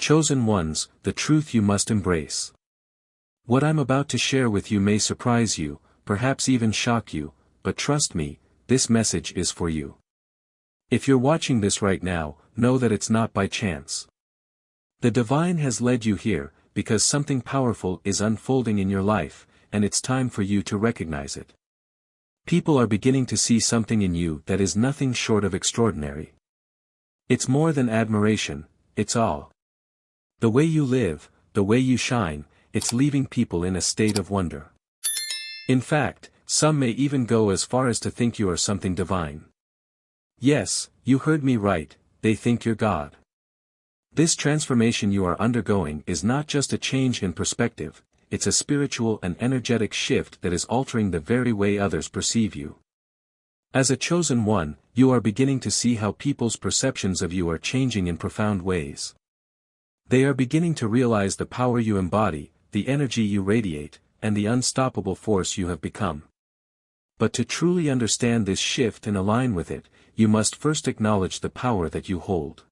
Chosen ones, the truth you must embrace. What I'm about to share with you may surprise you, perhaps even shock you, but trust me, this message is for you. If you're watching this right now, know that it's not by chance. The divine has led you here, because something powerful is unfolding in your life, and it's time for you to recognize it. People are beginning to see something in you that is nothing short of extraordinary. It's more than admiration, it's awe. The way you live, the way you shine, it's leaving people in a state of wonder. In fact, some may even go as far as to think you are something divine. Yes, you heard me right, they think you're God. This transformation you are undergoing is not just a change in perspective, it's a spiritual and energetic shift that is altering the very way others perceive you. As a chosen one, you are beginning to see how people's perceptions of you are changing in profound ways. They are beginning to realize the power you embody, the energy you radiate, and the unstoppable force you have become. But to truly understand this shift and align with it, you must first acknowledge the power that you hold.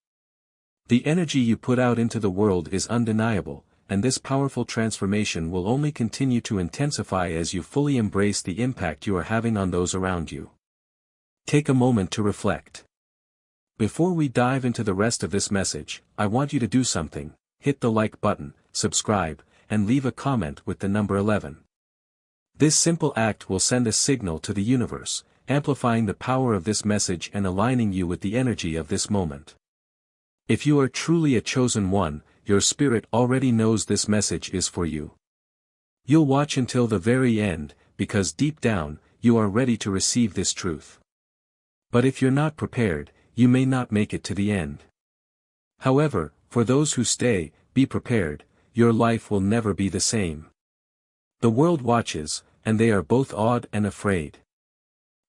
The energy you put out into the world is undeniable, and this powerful transformation will only continue to intensify as you fully embrace the impact you are having on those around you. Take a moment to reflect. Before we dive into the rest of this message, I want you to do something: hit the like button, subscribe, and leave a comment with the number 11. This simple act will send a signal to the universe, amplifying the power of this message and aligning you with the energy of this moment. If you are truly a chosen one, your spirit already knows this message is for you. You'll watch until the very end, because deep down, you are ready to receive this truth. But if you're not prepared, you may not make it to the end. However, for those who stay, be prepared, your life will never be the same. The world watches, and they are both awed and afraid.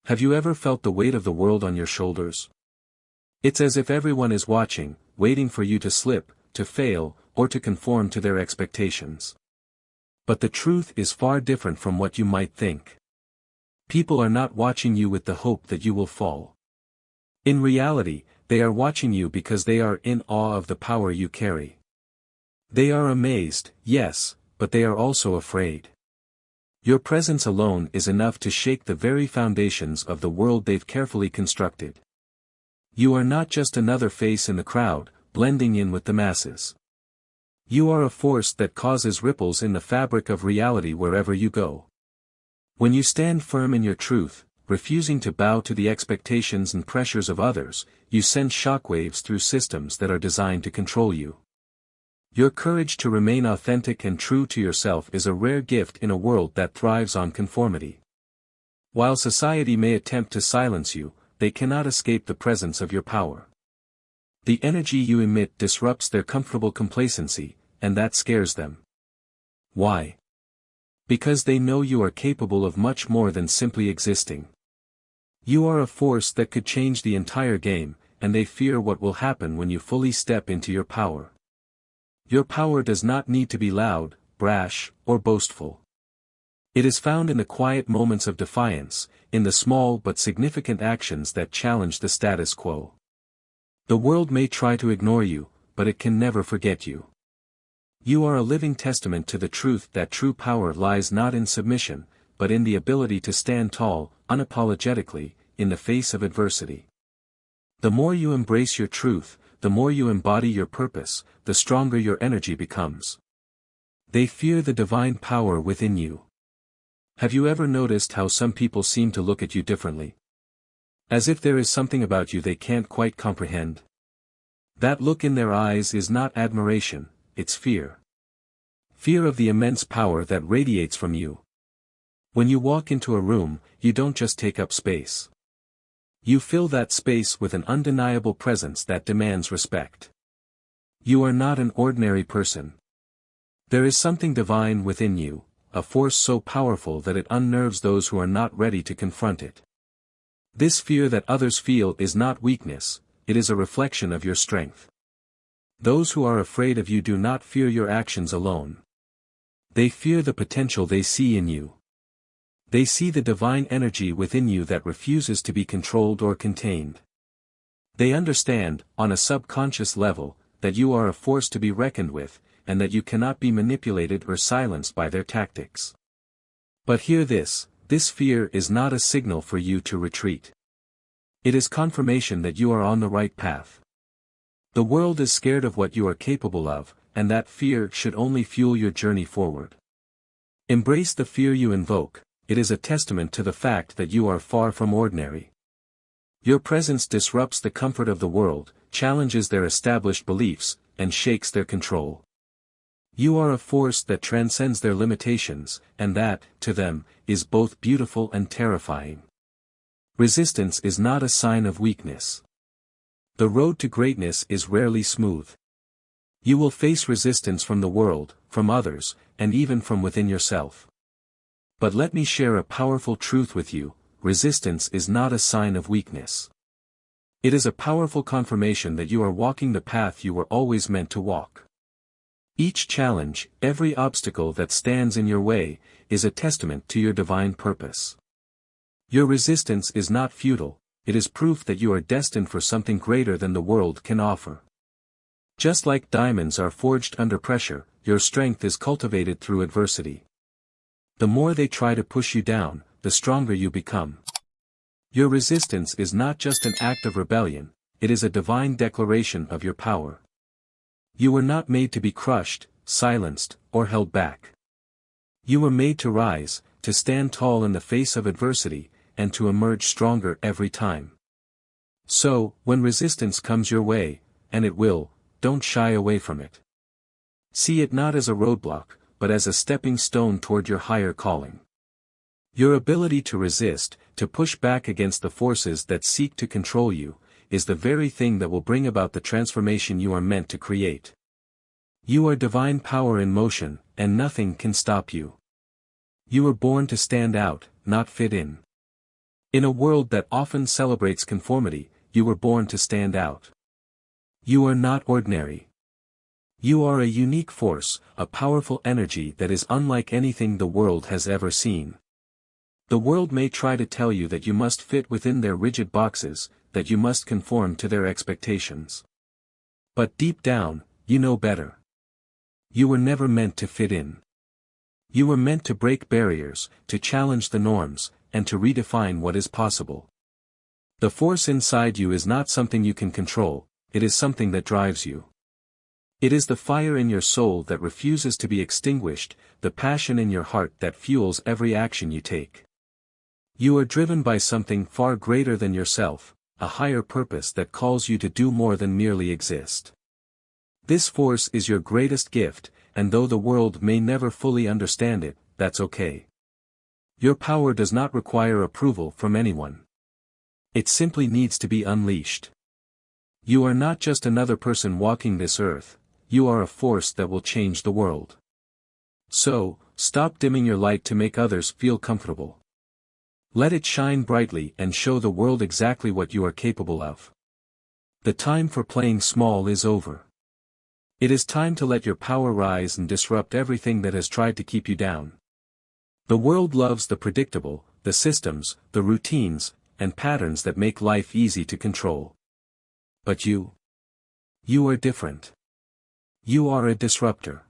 Have you ever felt the weight of the world on your shoulders? It's as if everyone is watching, waiting for you to slip, to fail, or to conform to their expectations. But the truth is far different from what you might think. People are not watching you with the hope that you will fall. In reality, they are watching you because they are in awe of the power you carry. They are amazed, yes, but they are also afraid. Your presence alone is enough to shake the very foundations of the world they've carefully constructed. You are not just another face in the crowd, blending in with the masses. You are a force that causes ripples in the fabric of reality wherever you go. When you stand firm in your truth, refusing to bow to the expectations and pressures of others, you send shockwaves through systems that are designed to control you. Your courage to remain authentic and true to yourself is a rare gift in a world that thrives on conformity. While society may attempt to silence you, they cannot escape the presence of your power. The energy you emit disrupts their comfortable complacency, and that scares them. Why? Because they know you are capable of much more than simply existing. You are a force that could change the entire game, and they fear what will happen when you fully step into your power. Your power does not need to be loud, brash, or boastful. It is found in the quiet moments of defiance, in the small but significant actions that challenge the status quo. The world may try to ignore you, but it can never forget you. You are a living testament to the truth that true power lies not in submission, but in the ability to stand tall, unapologetically, in the face of adversity. The more you embrace your truth, the more you embody your purpose, the stronger your energy becomes. They fear the divine power within you. Have you ever noticed how some people seem to look at you differently? As if there is something about you they can't quite comprehend. That look in their eyes is not admiration, it's fear. Fear of the immense power that radiates from you. When you walk into a room, you don't just take up space. You fill that space with an undeniable presence that demands respect. You are not an ordinary person. There is something divine within you, a force so powerful that it unnerves those who are not ready to confront it. This fear that others feel is not weakness, it is a reflection of your strength. Those who are afraid of you do not fear your actions alone. They fear the potential they see in you. They see the divine energy within you that refuses to be controlled or contained. They understand, on a subconscious level, that you are a force to be reckoned with, and that you cannot be manipulated or silenced by their tactics. But hear this fear is not a signal for you to retreat. It is confirmation that you are on the right path. The world is scared of what you are capable of, and that fear should only fuel your journey forward. Embrace the fear you invoke. It is a testament to the fact that you are far from ordinary. Your presence disrupts the comfort of the world, challenges their established beliefs, and shakes their control. You are a force that transcends their limitations, and that, to them, is both beautiful and terrifying. Resistance is not a sign of weakness. The road to greatness is rarely smooth. You will face resistance from the world, from others, and even from within yourself. But let me share a powerful truth with you: resistance is not a sign of weakness. It is a powerful confirmation that you are walking the path you were always meant to walk. Each challenge, every obstacle that stands in your way, is a testament to your divine purpose. Your resistance is not futile, it is proof that you are destined for something greater than the world can offer. Just like diamonds are forged under pressure, your strength is cultivated through adversity. The more they try to push you down, the stronger you become. Your resistance is not just an act of rebellion, it is a divine declaration of your power. You were not made to be crushed, silenced, or held back. You were made to rise, to stand tall in the face of adversity, and to emerge stronger every time. So, when resistance comes your way, and it will, don't shy away from it. See it not as a roadblock, but as a stepping stone toward your higher calling. Your ability to resist, to push back against the forces that seek to control you, is the very thing that will bring about the transformation you are meant to create. You are divine power in motion, and nothing can stop you. You were born to stand out, not fit in. In a world that often celebrates conformity, you were born to stand out. You are not ordinary. You are a unique force, a powerful energy that is unlike anything the world has ever seen. The world may try to tell you that you must fit within their rigid boxes, that you must conform to their expectations. But deep down, you know better. You were never meant to fit in. You were meant to break barriers, to challenge the norms, and to redefine what is possible. The force inside you is not something you can control, it is something that drives you. It is the fire in your soul that refuses to be extinguished, the passion in your heart that fuels every action you take. You are driven by something far greater than yourself, a higher purpose that calls you to do more than merely exist. This force is your greatest gift, and though the world may never fully understand it, that's okay. Your power does not require approval from anyone. It simply needs to be unleashed. You are not just another person walking this earth, you are a force that will change the world. So, stop dimming your light to make others feel comfortable. Let it shine brightly and show the world exactly what you are capable of. The time for playing small is over. It is time to let your power rise and disrupt everything that has tried to keep you down. The world loves the predictable, the systems, the routines, and patterns that make life easy to control. But you are different. You are a disruptor.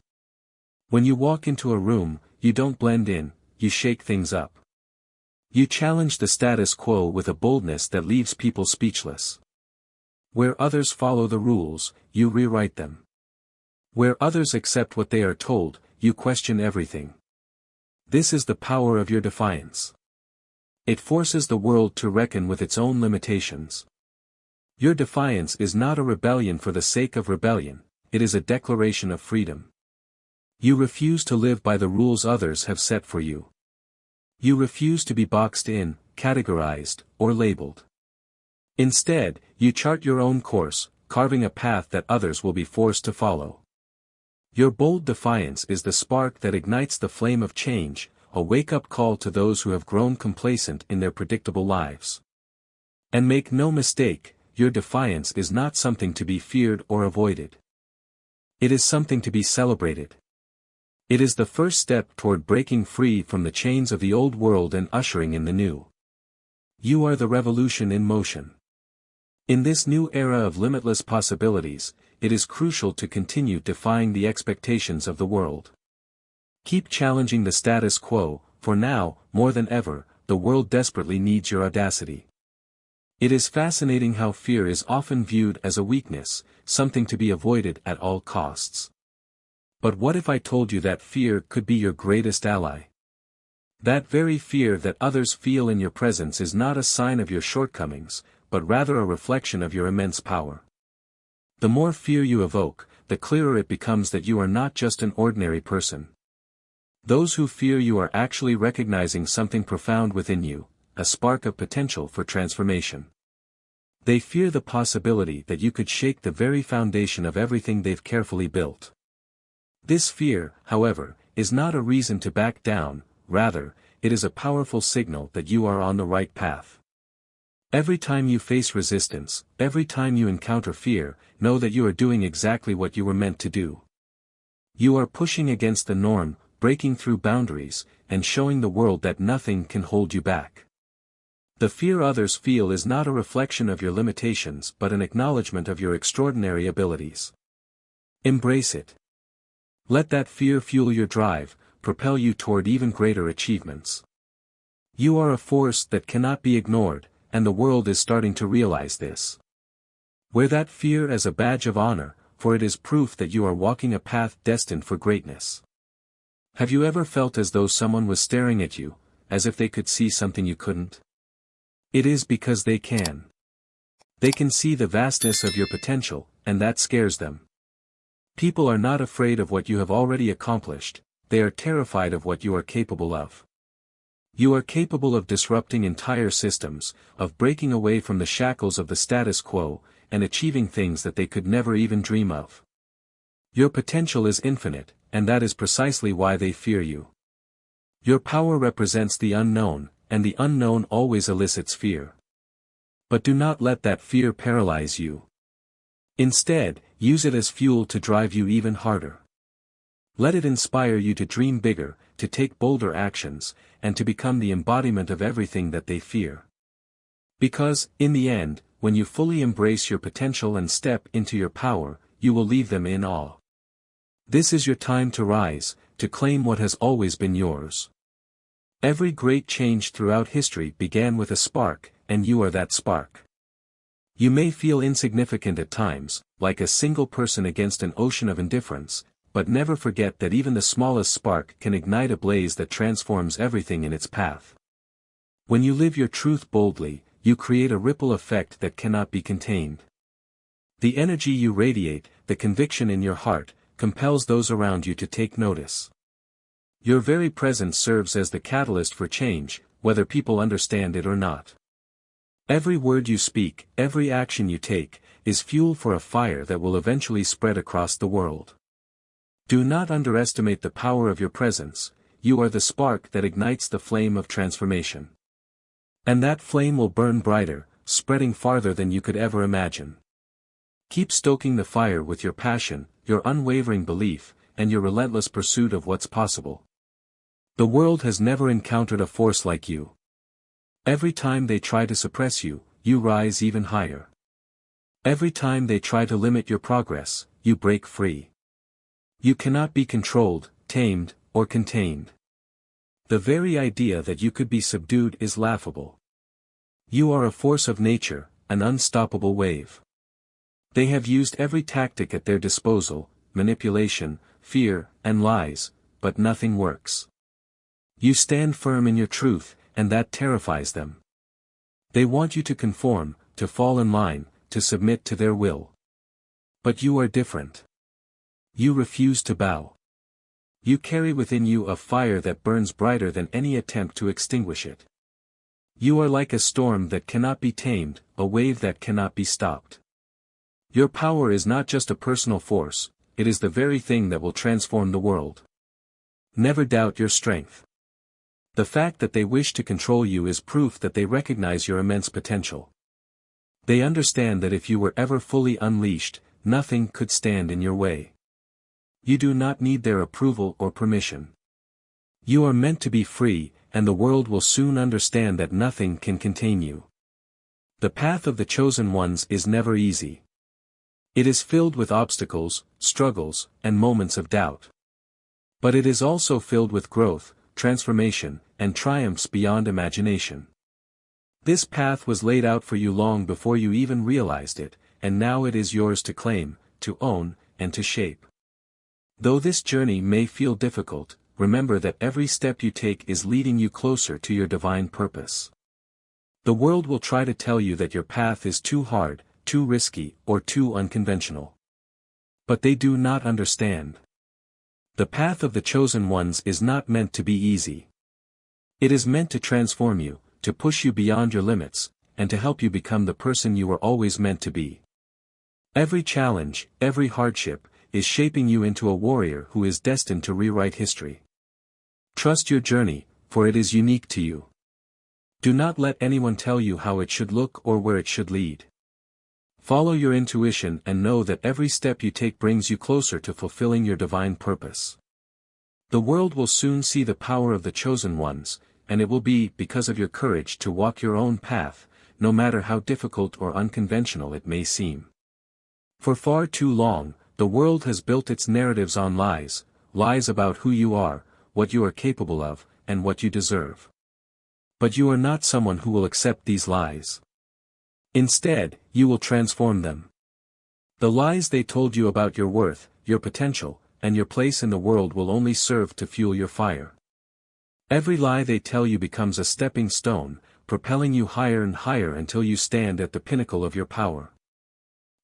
When you walk into a room, you don't blend in, you shake things up. You challenge the status quo with a boldness that leaves people speechless. Where others follow the rules, you rewrite them. Where others accept what they are told, you question everything. This is the power of your defiance. It forces the world to reckon with its own limitations. Your defiance is not a rebellion for the sake of rebellion, it is a declaration of freedom. You refuse to live by the rules others have set for you. You refuse to be boxed in, categorized, or labeled. Instead, you chart your own course, carving a path that others will be forced to follow. Your bold defiance is the spark that ignites the flame of change, a wake-up call to those who have grown complacent in their predictable lives. And make no mistake, your defiance is not something to be feared or avoided. It is something to be celebrated. It is the first step toward breaking free from the chains of the old world and ushering in the new. You are the revolution in motion. In this new era of limitless possibilities, it is crucial to continue defying the expectations of the world. Keep challenging the status quo, for now, more than ever, the world desperately needs your audacity. It is fascinating how fear is often viewed as a weakness, something to be avoided at all costs. But what if I told you that fear could be your greatest ally? That very fear that others feel in your presence is not a sign of your shortcomings, but rather a reflection of your immense power. The more fear you evoke, the clearer it becomes that you are not just an ordinary person. Those who fear you are actually recognizing something profound within you, a spark of potential for transformation. They fear the possibility that you could shake the very foundation of everything they've carefully built. This fear, however, is not a reason to back down, rather, it is a powerful signal that you are on the right path. Every time you face resistance, every time you encounter fear, know that you are doing exactly what you were meant to do. You are pushing against the norm, breaking through boundaries, and showing the world that nothing can hold you back. The fear others feel is not a reflection of your limitations but an acknowledgement of your extraordinary abilities. Embrace it. Let that fear fuel your drive, propel you toward even greater achievements. You are a force that cannot be ignored, and the world is starting to realize this. Wear that fear as a badge of honor, for it is proof that you are walking a path destined for greatness. Have you ever felt as though someone was staring at you, as if they could see something you couldn't? It is because they can. They can see the vastness of your potential, and that scares them. People are not afraid of what you have already accomplished, they are terrified of what you are capable of. You are capable of disrupting entire systems, of breaking away from the shackles of the status quo, and achieving things that they could never even dream of. Your potential is infinite, and that is precisely why they fear you. Your power represents the unknown, and the unknown always elicits fear. But do not let that fear paralyze you. Instead, use it as fuel to drive you even harder. Let it inspire you to dream bigger, to take bolder actions, and to become the embodiment of everything that they fear. Because, in the end, when you fully embrace your potential and step into your power, you will leave them in awe. This is your time to rise, to claim what has always been yours. Every great change throughout history began with a spark, and you are that spark. You may feel insignificant at times, like a single person against an ocean of indifference, but never forget that even the smallest spark can ignite a blaze that transforms everything in its path. When you live your truth boldly, you create a ripple effect that cannot be contained. The energy you radiate, the conviction in your heart, compels those around you to take notice. Your very presence serves as the catalyst for change, whether people understand it or not. Every word you speak, every action you take, is fuel for a fire that will eventually spread across the world. Do not underestimate the power of your presence, you are the spark that ignites the flame of transformation. And that flame will burn brighter, spreading farther than you could ever imagine. Keep stoking the fire with your passion, your unwavering belief, and your relentless pursuit of what's possible. The world has never encountered a force like you. Every time they try to suppress you, you rise even higher. Every time they try to limit your progress, you break free. You cannot be controlled, tamed, or contained. The very idea that you could be subdued is laughable. You are a force of nature, an unstoppable wave. They have used every tactic at their disposal, manipulation, fear, and lies, but nothing works. You stand firm in your truth, and that terrifies them. They want you to conform, to fall in line, to submit to their will. But you are different. You refuse to bow. You carry within you a fire that burns brighter than any attempt to extinguish it. You are like a storm that cannot be tamed, a wave that cannot be stopped. Your power is not just a personal force, it is the very thing that will transform the world. Never doubt your strength. The fact that they wish to control you is proof that they recognize your immense potential. They understand that if you were ever fully unleashed, nothing could stand in your way. You do not need their approval or permission. You are meant to be free, and the world will soon understand that nothing can contain you. The path of the chosen ones is never easy. It is filled with obstacles, struggles, and moments of doubt. But it is also filled with growth, transformation, and triumphs beyond imagination. This path was laid out for you long before you even realized it, and now it is yours to claim, to own, and to shape. Though this journey may feel difficult, remember that every step you take is leading you closer to your divine purpose. The world will try to tell you that your path is too hard, too risky, or too unconventional. But they do not understand. The path of the chosen ones is not meant to be easy. It is meant to transform you, to push you beyond your limits, and to help you become the person you were always meant to be. Every challenge, every hardship, is shaping you into a warrior who is destined to rewrite history. Trust your journey, for it is unique to you. Do not let anyone tell you how it should look or where it should lead. Follow your intuition and know that every step you take brings you closer to fulfilling your divine purpose. The world will soon see the power of the chosen ones, and it will be because of your courage to walk your own path, no matter how difficult or unconventional it may seem. For far too long, the world has built its narratives on lies, lies about who you are, what you are capable of, and what you deserve. But you are not someone who will accept these lies. Instead, you will transform them. The lies they told you about your worth, your potential, and your place in the world will only serve to fuel your fire. Every lie they tell you becomes a stepping stone, propelling you higher and higher until you stand at the pinnacle of your power.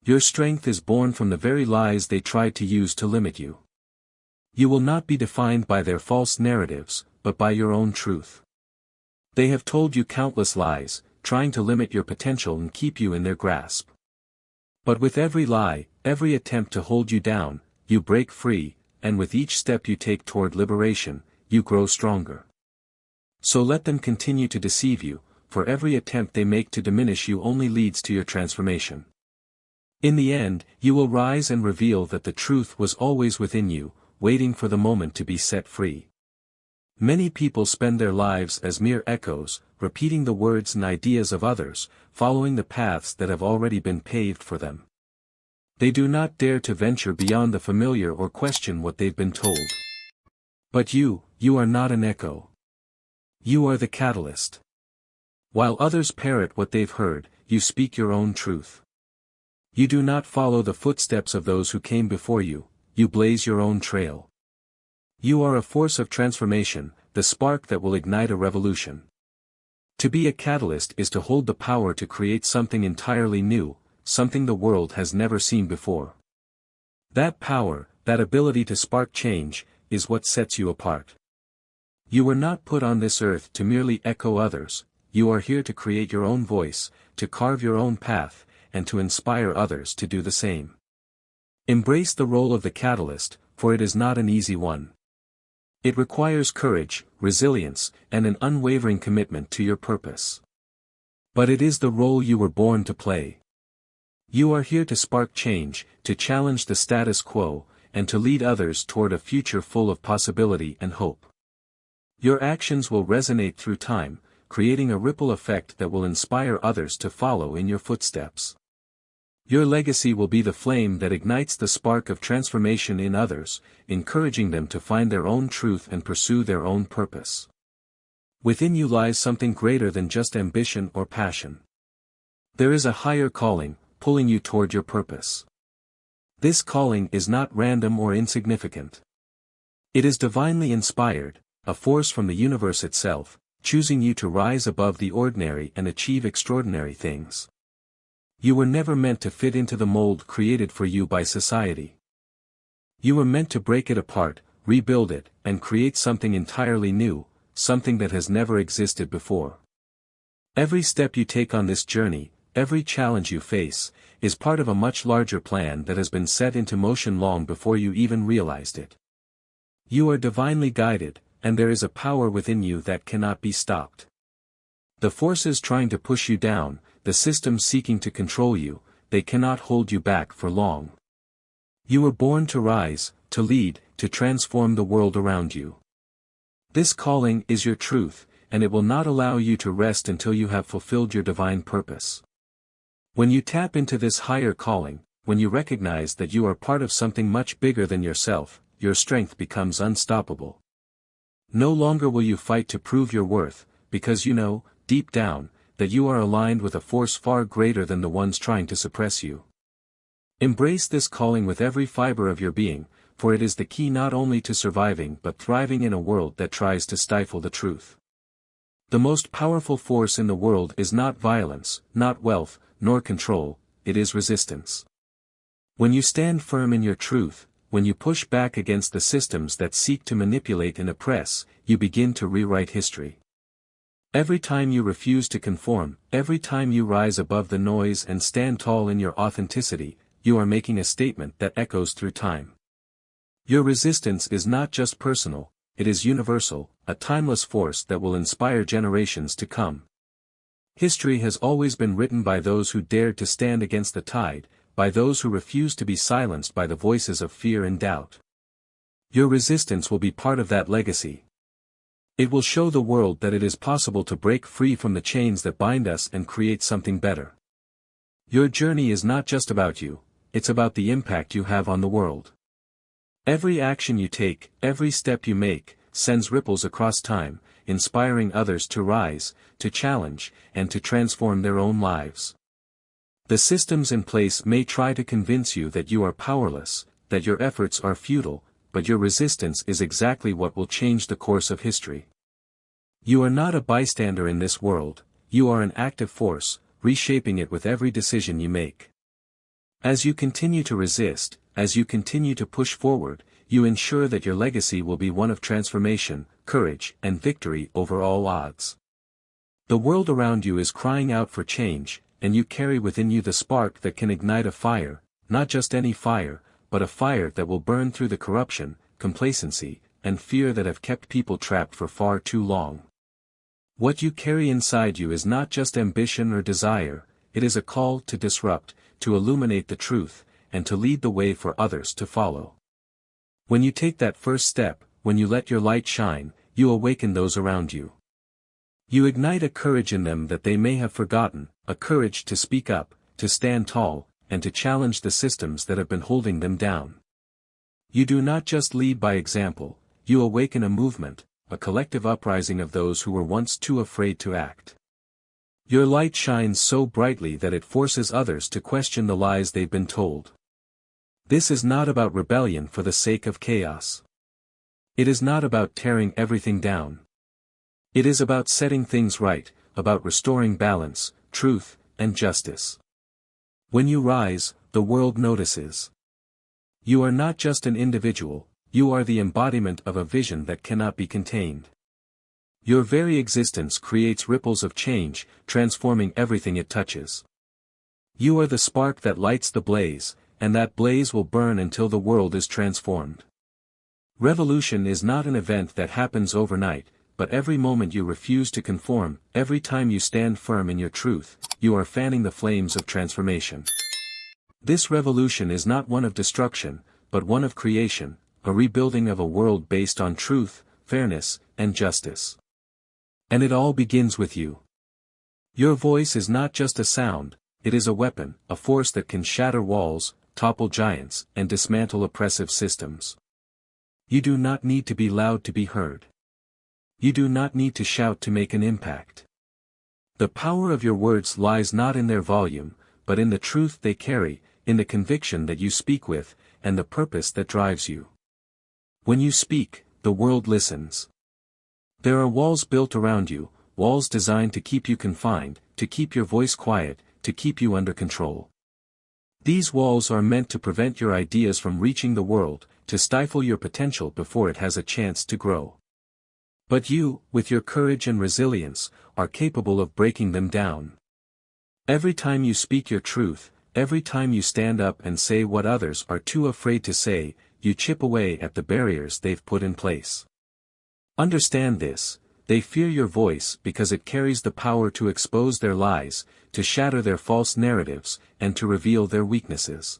Your strength is born from the very lies they tried to use to limit you. You will not be defined by their false narratives, but by your own truth. They have told you countless lies, trying to limit your potential and keep you in their grasp. But with every lie, every attempt to hold you down, you break free, and with each step you take toward liberation, you grow stronger. So let them continue to deceive you, for every attempt they make to diminish you only leads to your transformation. In the end, you will rise and reveal that the truth was always within you, waiting for the moment to be set free. Many people spend their lives as mere echoes, repeating the words and ideas of others, following the paths that have already been paved for them. They do not dare to venture beyond the familiar or question what they've been told. But you are not an echo. You are the catalyst. While others parrot what they've heard, you speak your own truth. You do not follow the footsteps of those who came before you, you blaze your own trail. You are a force of transformation, the spark that will ignite a revolution. To be a catalyst is to hold the power to create something entirely new, something the world has never seen before. That power, that ability to spark change, is what sets you apart. You were not put on this earth to merely echo others, you are here to create your own voice, to carve your own path, and to inspire others to do the same. Embrace the role of the catalyst, for it is not an easy one. It requires courage, resilience, and an unwavering commitment to your purpose. But it is the role you were born to play. You are here to spark change, to challenge the status quo, and to lead others toward a future full of possibility and hope. Your actions will resonate through time, creating a ripple effect that will inspire others to follow in your footsteps. Your legacy will be the flame that ignites the spark of transformation in others, encouraging them to find their own truth and pursue their own purpose. Within you lies something greater than just ambition or passion. There is a higher calling, pulling you toward your purpose. This calling is not random or insignificant. It is divinely inspired, a force from the universe itself, choosing you to rise above the ordinary and achieve extraordinary things. You were never meant to fit into the mold created for you by society. You were meant to break it apart, rebuild it, and create something entirely new, something that has never existed before. Every step you take on this journey, every challenge you face, is part of a much larger plan that has been set into motion long before you even realized it. You are divinely guided, and there is a power within you that cannot be stopped. The forces trying to push you down, the systems seeking to control you, they cannot hold you back for long. You were born to rise, to lead, to transform the world around you. This calling is your truth, and it will not allow you to rest until you have fulfilled your divine purpose. When you tap into this higher calling, when you recognize that you are part of something much bigger than yourself, your strength becomes unstoppable. No longer will you fight to prove your worth, because you know, deep down, that you are aligned with a force far greater than the ones trying to suppress you. Embrace this calling with every fiber of your being, for it is the key not only to surviving but thriving in a world that tries to stifle the truth. The most powerful force in the world is not violence, not wealth, nor control, it is resistance. When you stand firm in your truth, when you push back against the systems that seek to manipulate and oppress, you begin to rewrite history. Every time you refuse to conform, every time you rise above the noise and stand tall in your authenticity, you are making a statement that echoes through time. Your resistance is not just personal, it is universal, a timeless force that will inspire generations to come. History has always been written by those who dared to stand against the tide, by those who refused to be silenced by the voices of fear and doubt. Your resistance will be part of that legacy. It will show the world that it is possible to break free from the chains that bind us and create something better. Your journey is not just about you, it's about the impact you have on the world. Every action you take, every step you make, sends ripples across time, inspiring others to rise, to challenge, and to transform their own lives. The systems in place may try to convince you that you are powerless, that your efforts are futile, but your resistance is exactly what will change the course of history. You are not a bystander in this world, you are an active force, reshaping it with every decision you make. As you continue to resist, as you continue to push forward, you ensure that your legacy will be one of transformation, courage, and victory over all odds. The world around you is crying out for change, and you carry within you the spark that can ignite a fire, not just any fire, but a fire that will burn through the corruption, complacency, and fear that have kept people trapped for far too long. What you carry inside you is not just ambition or desire, it is a call to disrupt, to illuminate the truth, and to lead the way for others to follow. When you take that first step, when you let your light shine, you awaken those around you. You ignite a courage in them that they may have forgotten, a courage to speak up, to stand tall, and to challenge the systems that have been holding them down. You do not just lead by example, you awaken a movement, a collective uprising of those who were once too afraid to act. Your light shines so brightly that it forces others to question the lies they've been told. This is not about rebellion for the sake of chaos. It is not about tearing everything down. It is about setting things right, about restoring balance, truth, and justice. When you rise, the world notices. You are not just an individual, you are the embodiment of a vision that cannot be contained. Your very existence creates ripples of change, transforming everything it touches. You are the spark that lights the blaze, and that blaze will burn until the world is transformed. Revolution is not an event that happens overnight, but every moment you refuse to conform, every time you stand firm in your truth, you are fanning the flames of transformation. This revolution is not one of destruction, but one of creation, a rebuilding of a world based on truth, fairness, and justice. And it all begins with you. Your voice is not just a sound, it is a weapon, a force that can shatter walls, topple giants, and dismantle oppressive systems. You do not need to be loud to be heard. You do not need to shout to make an impact. The power of your words lies not in their volume, but in the truth they carry, in the conviction that you speak with, and the purpose that drives you. When you speak, the world listens. There are walls built around you, walls designed to keep you confined, to keep your voice quiet, to keep you under control. These walls are meant to prevent your ideas from reaching the world, to stifle your potential before it has a chance to grow. But you, with your courage and resilience, are capable of breaking them down. Every time you speak your truth, every time you stand up and say what others are too afraid to say, you chip away at the barriers they've put in place. Understand this, they fear your voice because it carries the power to expose their lies, to shatter their false narratives, and to reveal their weaknesses.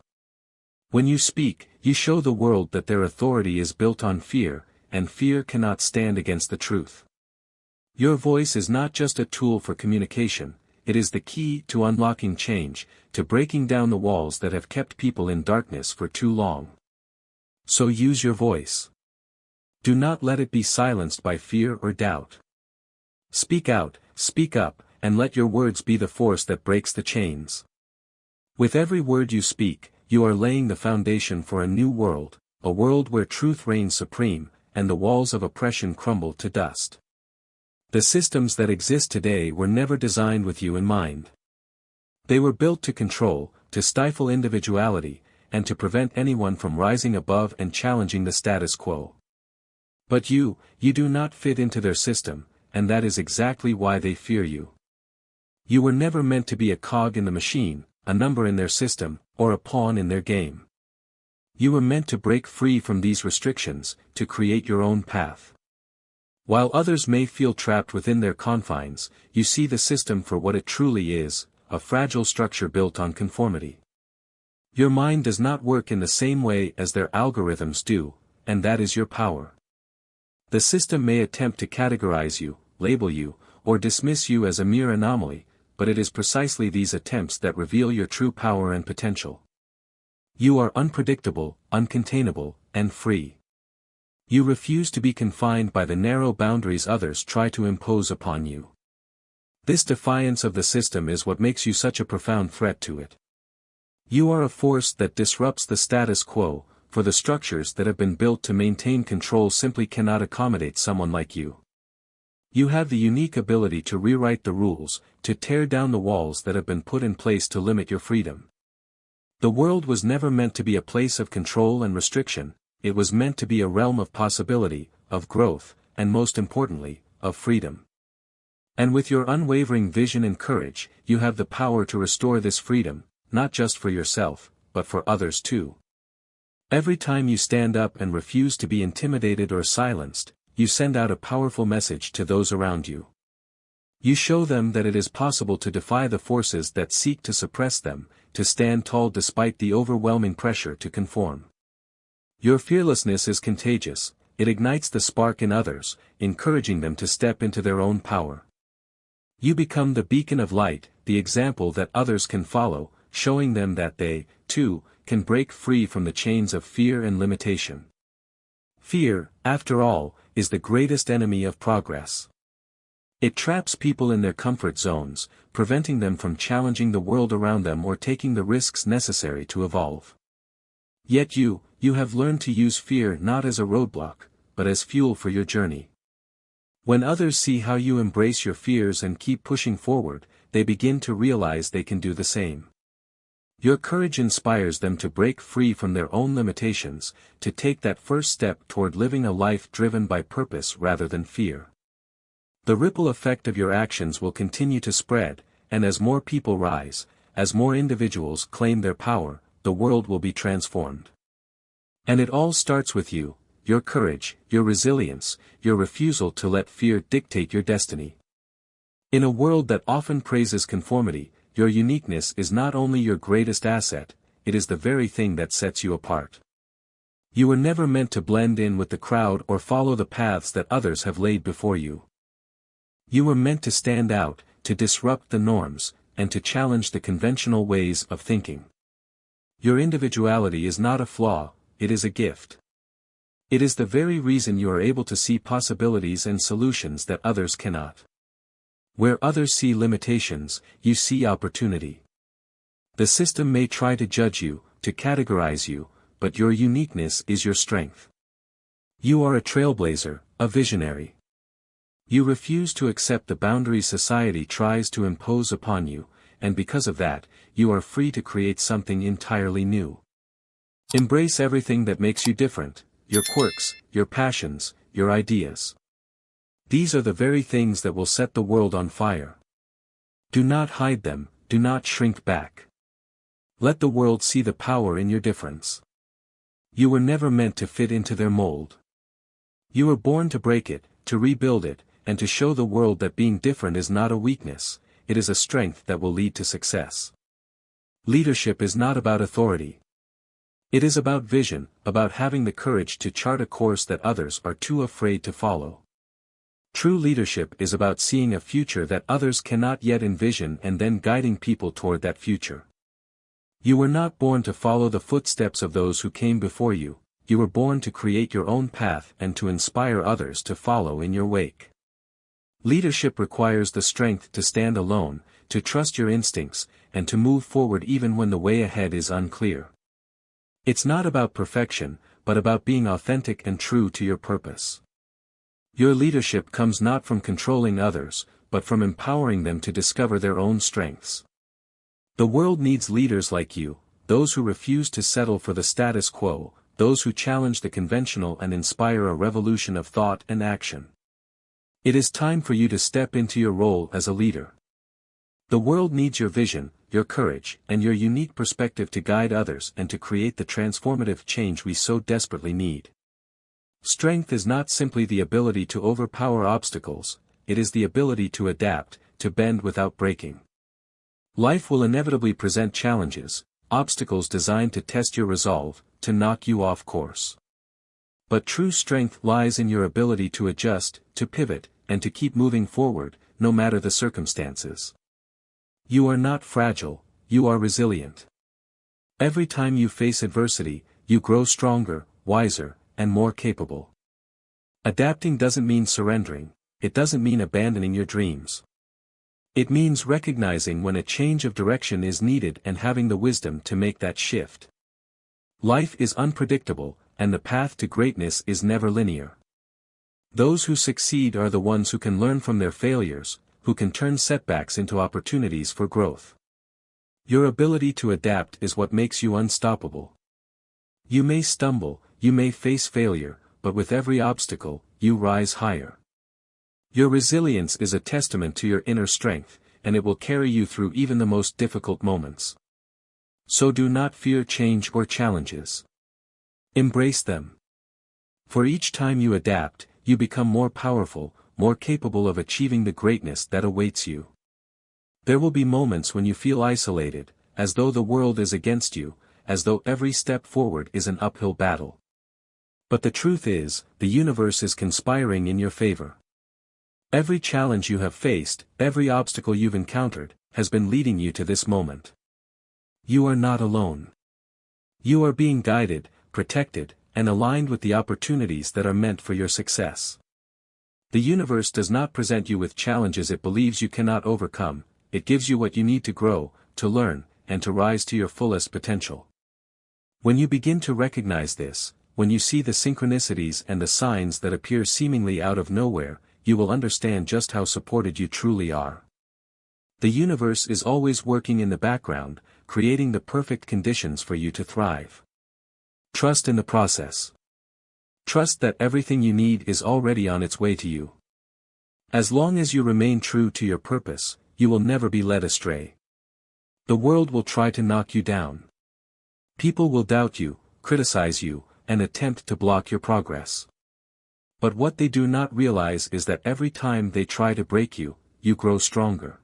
When you speak, you show the world that their authority is built on fear, and fear cannot stand against the truth. Your voice is not just a tool for communication, it is the key to unlocking change, to breaking down the walls that have kept people in darkness for too long. So use your voice. Do not let it be silenced by fear or doubt. Speak out, speak up, and let your words be the force that breaks the chains. With every word you speak, you are laying the foundation for a new world, a world where truth reigns supreme, and the walls of oppression crumble to dust. The systems that exist today were never designed with you in mind. They were built to control, to stifle individuality, and to prevent anyone from rising above and challenging the status quo. But you do not fit into their system, and that is exactly why they fear you. You were never meant to be a cog in the machine, a number in their system, or a pawn in their game. You were meant to break free from these restrictions, to create your own path. While others may feel trapped within their confines, you see the system for what it truly is, a fragile structure built on conformity. Your mind does not work in the same way as their algorithms do, and that is your power. The system may attempt to categorize you, label you, or dismiss you as a mere anomaly, but it is precisely these attempts that reveal your true power and potential. You are unpredictable, uncontainable, and free. You refuse to be confined by the narrow boundaries others try to impose upon you. This defiance of the system is what makes you such a profound threat to it. You are a force that disrupts the status quo, for the structures that have been built to maintain control simply cannot accommodate someone like you. You have the unique ability to rewrite the rules, to tear down the walls that have been put in place to limit your freedom. The world was never meant to be a place of control and restriction, it was meant to be a realm of possibility, of growth, and most importantly, of freedom. And with your unwavering vision and courage, you have the power to restore this freedom, not just for yourself, but for others too. Every time you stand up and refuse to be intimidated or silenced, you send out a powerful message to those around you. You show them that it is possible to defy the forces that seek to suppress them, to stand tall despite the overwhelming pressure to conform. Your fearlessness is contagious, it ignites the spark in others, encouraging them to step into their own power. You become the beacon of light, the example that others can follow, showing them that they, too, can break free from the chains of fear and limitation. Fear, after all, is the greatest enemy of progress. It traps people in their comfort zones, preventing them from challenging the world around them or taking the risks necessary to evolve. Yet you have learned to use fear not as a roadblock, but as fuel for your journey. When others see how you embrace your fears and keep pushing forward, they begin to realize they can do the same. Your courage inspires them to break free from their own limitations, to take that first step toward living a life driven by purpose rather than fear. The ripple effect of your actions will continue to spread, and as more people rise, as more individuals claim their power, the world will be transformed. And it all starts with you, your courage, your resilience, your refusal to let fear dictate your destiny. In a world that often praises conformity, your uniqueness is not only your greatest asset, it is the very thing that sets you apart. You were never meant to blend in with the crowd or follow the paths that others have laid before you. You were meant to stand out, to disrupt the norms, and to challenge the conventional ways of thinking. Your individuality is not a flaw, it is a gift. It is the very reason you are able to see possibilities and solutions that others cannot. Where others see limitations, you see opportunity. The system may try to judge you, to categorize you, but your uniqueness is your strength. You are a trailblazer, a visionary. You refuse to accept the boundaries society tries to impose upon you, and because of that, you are free to create something entirely new. Embrace everything that makes you different, your quirks, your passions, your ideas. These are the very things that will set the world on fire. Do not hide them, do not shrink back. Let the world see the power in your difference. You were never meant to fit into their mold. You were born to break it, to rebuild it, and to show the world that being different is not a weakness, it is a strength that will lead to success. Leadership is not about authority. It is about vision, about having the courage to chart a course that others are too afraid to follow. True leadership is about seeing a future that others cannot yet envision and then guiding people toward that future. You were not born to follow the footsteps of those who came before you, you were born to create your own path and to inspire others to follow in your wake. Leadership requires the strength to stand alone, to trust your instincts, and to move forward even when the way ahead is unclear. It's not about perfection, but about being authentic and true to your purpose. Your leadership comes not from controlling others, but from empowering them to discover their own strengths. The world needs leaders like you, those who refuse to settle for the status quo, those who challenge the conventional and inspire a revolution of thought and action. It is time for you to step into your role as a leader. The world needs your vision, your courage, and your unique perspective to guide others and to create the transformative change we so desperately need. Strength is not simply the ability to overpower obstacles, it is the ability to adapt, to bend without breaking. Life will inevitably present challenges, obstacles designed to test your resolve, to knock you off course. But true strength lies in your ability to adjust, to pivot, and to keep moving forward, no matter the circumstances. You are not fragile, you are resilient. Every time you face adversity, you grow stronger, wiser, and more capable. Adapting doesn't mean surrendering, it doesn't mean abandoning your dreams. It means recognizing when a change of direction is needed and having the wisdom to make that shift. Life is unpredictable, and the path to greatness is never linear. Those who succeed are the ones who can learn from their failures, who can turn setbacks into opportunities for growth. Your ability to adapt is what makes you unstoppable. You may stumble, you may face failure, but with every obstacle, you rise higher. Your resilience is a testament to your inner strength, and it will carry you through even the most difficult moments. So do not fear change or challenges. Embrace them. For each time you adapt, you become more powerful, more capable of achieving the greatness that awaits you. There will be moments when you feel isolated, as though the world is against you, as though every step forward is an uphill battle. But the truth is, the universe is conspiring in your favor. Every challenge you have faced, every obstacle you've encountered, has been leading you to this moment. You are not alone. You are being guided, protected, and aligned with the opportunities that are meant for your success. The universe does not present you with challenges it believes you cannot overcome, it gives you what you need to grow, to learn, and to rise to your fullest potential. When you begin to recognize this, when you see the synchronicities and the signs that appear seemingly out of nowhere, you will understand just how supported you truly are. The universe is always working in the background, creating the perfect conditions for you to thrive. Trust in the process. Trust that everything you need is already on its way to you. As long as you remain true to your purpose, you will never be led astray. The world will try to knock you down. People will doubt you, criticize you, and attempt to block your progress. But what they do not realize is that every time they try to break you, you grow stronger.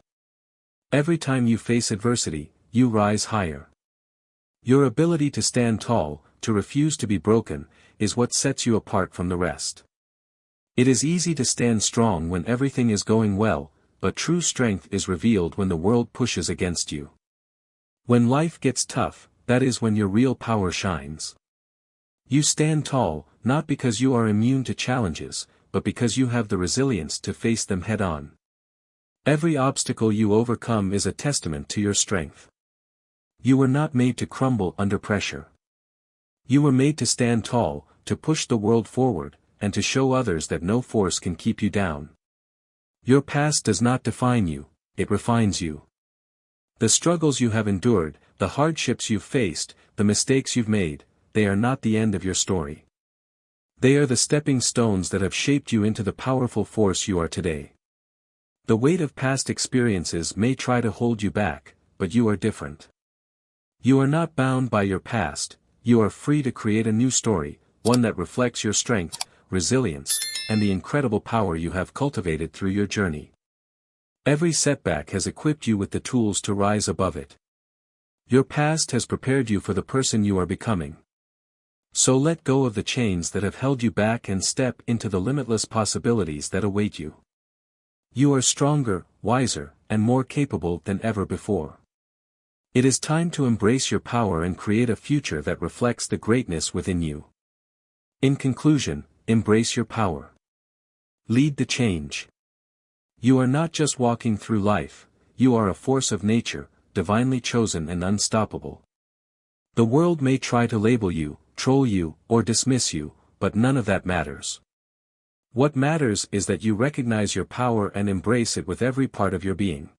Every time you face adversity, you rise higher. Your ability to stand tall, to refuse to be broken, is what sets you apart from the rest. It is easy to stand strong when everything is going well, but true strength is revealed when the world pushes against you. When life gets tough, that is when your real power shines. You stand tall, not because you are immune to challenges, but because you have the resilience to face them head-on. Every obstacle you overcome is a testament to your strength. You were not made to crumble under pressure. You were made to stand tall, to push the world forward, and to show others that no force can keep you down. Your past does not define you, it refines you. The struggles you have endured, the hardships you've faced, the mistakes you've made, they are not the end of your story. They are the stepping stones that have shaped you into the powerful force you are today. The weight of past experiences may try to hold you back, but you are different. You are not bound by your past, you are free to create a new story, one that reflects your strength, resilience, and the incredible power you have cultivated through your journey. Every setback has equipped you with the tools to rise above it. Your past has prepared you for the person you are becoming. So let go of the chains that have held you back and step into the limitless possibilities that await you. You are stronger, wiser, and more capable than ever before. It is time to embrace your power and create a future that reflects the greatness within you. In conclusion, embrace your power. Lead the change. You are not just walking through life, you are a force of nature, divinely chosen and unstoppable. The world may try to label you, troll you, or dismiss you, but none of that matters. What matters is that you recognize your power and embrace it with every part of your being.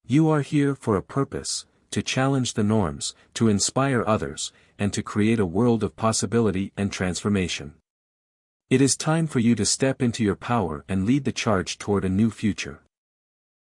You are here for a purpose, to challenge the norms, to inspire others, and to create a world of possibility and transformation. It is time for you to step into your power and lead the charge toward a new future.